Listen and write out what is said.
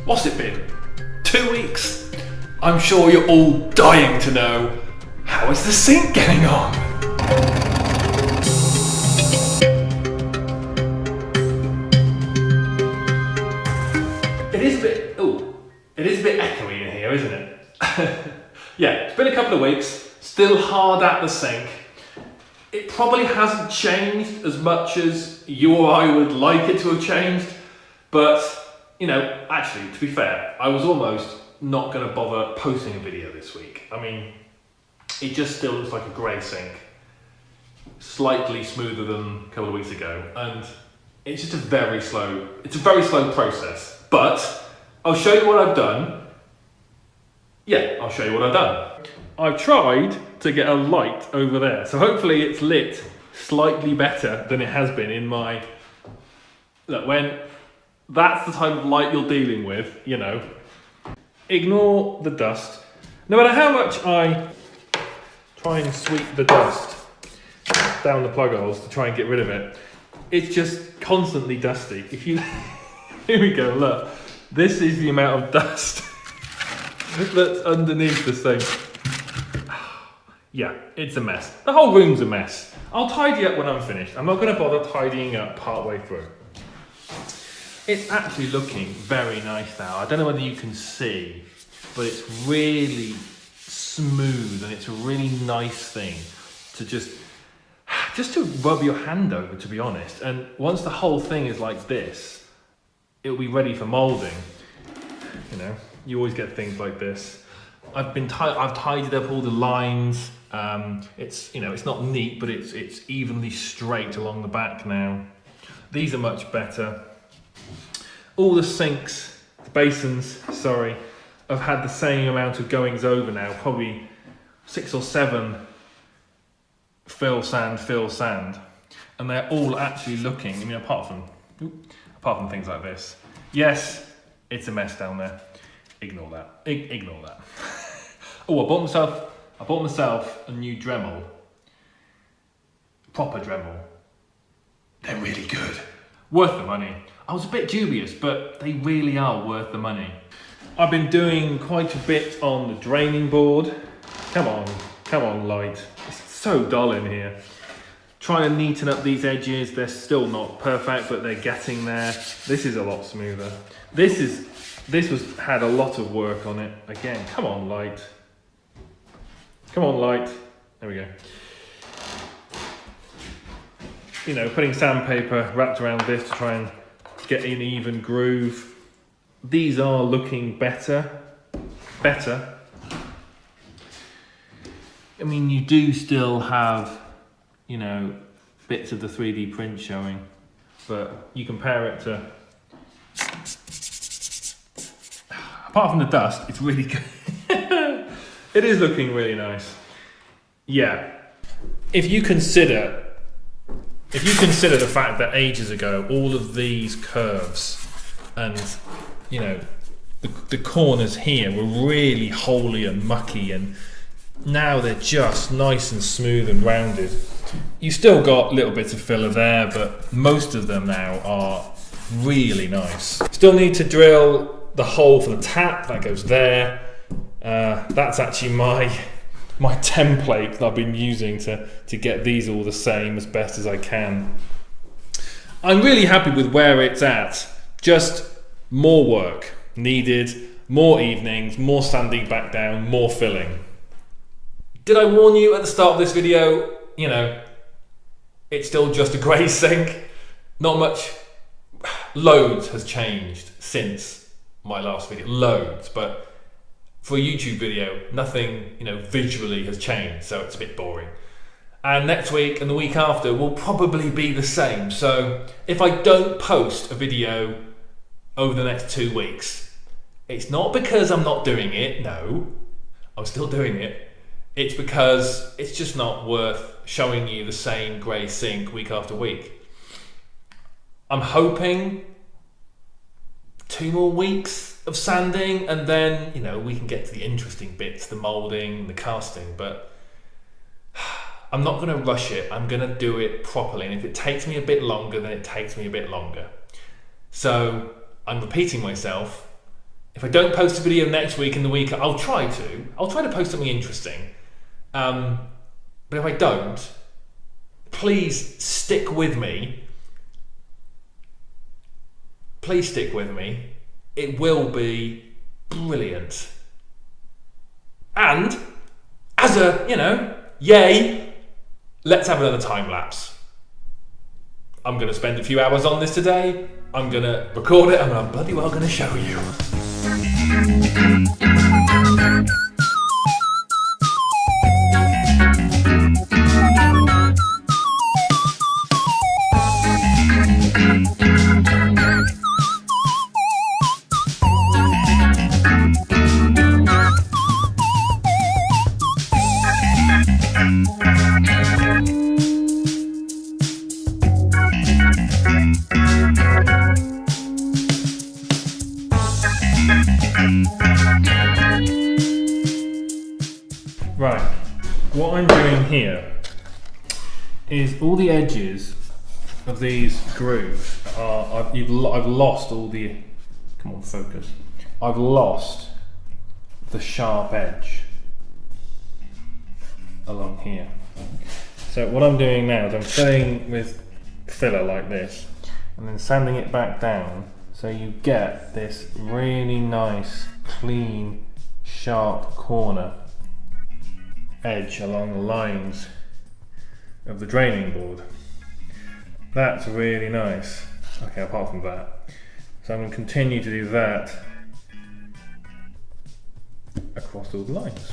What's it been? 2 weeks? I'm sure you're all dying to know, how is the sink getting on? It is a bit echoey in here, isn't it? Yeah, it's been a couple of weeks, still hard at the sink. It probably hasn't changed as much as you or I would like it to have changed, but, you know, actually, to be fair, I was almost not going to bother posting a video this week. I mean, it just still looks like a grey sink, slightly smoother than a couple of weeks ago, and it's just a very slow process, but I'll show you what I've done. Yeah, I'll show you what I've done. I've tried to get a light over there, so hopefully it's lit slightly better than it has been in my... Look, when that's the type of light you're dealing with, you know, ignore the dust. No matter how much I try and sweep the dust down the plug holes to try and get rid of it, it's just constantly dusty. If you... Here we go, look. This is the amount of dust that's underneath the sink. Yeah, it's a mess. The whole room's a mess. I'll tidy up when I'm finished. I'm not going to bother tidying up partway through. It's actually looking very nice now. I don't know whether you can see, but it's really smooth and it's a really nice thing to just to rub your hand over, to be honest. And once the whole thing is like this, it'll be ready for moulding. You know, you always get things like this. I've tidied up all the lines. It's, you know, it's not neat, but it's evenly straight along the back now. These are much better. All the sinks, the basins, sorry, have had the same amount of goings over now, probably 6 or 7 fill sand, and they're all actually looking, I mean, apart from things like this. Yes, it's a mess down there. Ignore that. Ignore that. Oh, I bought myself a new Dremel. Proper Dremel. They're really good. Worth the money. I was a bit dubious, but they really are worth the money. I've been doing quite a bit on the draining board. Come on, light. It's so dull in here. Trying to neaten up these edges. They're still not perfect, but they're getting there. This is a lot smoother. This had a lot of work on it. Again, come on, light. Come on, light. There we go. You know, putting sandpaper wrapped around this to try and get an even groove. These are looking better. I mean, you do still have, you know, bits of the 3D print showing, but you compare it to... Apart from the dust, it's really good. It is looking really nice. Yeah. If you consider the fact that ages ago, all of these curves and, you know, the corners here were really holy and mucky, and now they're just nice and smooth and rounded. You still got little bits of filler there, but most of them now are really nice. Still need to drill the hole for the tap, that goes there. That's actually my template that I've been using to get these all the same as best as I can. I'm really happy with where it's at. Just more work needed, more evenings, more sanding back down, more filling. Did I warn you at the start of this video? You know, it's still just a grey sink. Not much. Loads has changed since my last video. Loads, but for a YouTube video, nothing, you know, visually has changed, so it's a bit boring. And next week and the week after will probably be the same. So if I don't post a video over the next 2 weeks, it's not because I'm not doing it. No, I'm still doing it. It's because it's just not worth showing you the same grey sink week after week. I'm hoping 2 more weeks of sanding, and then, you know, we can get to the interesting bits, the moulding, the casting, but I'm not going to rush it. I'm going to do it properly, and if it takes me a bit longer, then it takes me a bit longer. So I'm repeating myself, If I don't post a video next week and the week, I'll try to post something interesting. But if I don't, please stick with me. Please stick with me. It will be brilliant. And as a, yay, let's have another time lapse. I'm going to spend a few hours on this today. I'm going to record it and I'm bloody well going to show you. Right, what I'm doing here is all the edges of these grooves are, I've lost all the, come on focus, I've lost the sharp edge along here. So what I'm doing now is I'm filling with filler like this and then sanding it back down so you get this really nice, clean, sharp corner edge along the lines of the draining board. That's really nice. Okay, apart from that. So I'm going to continue to do that across all the lines.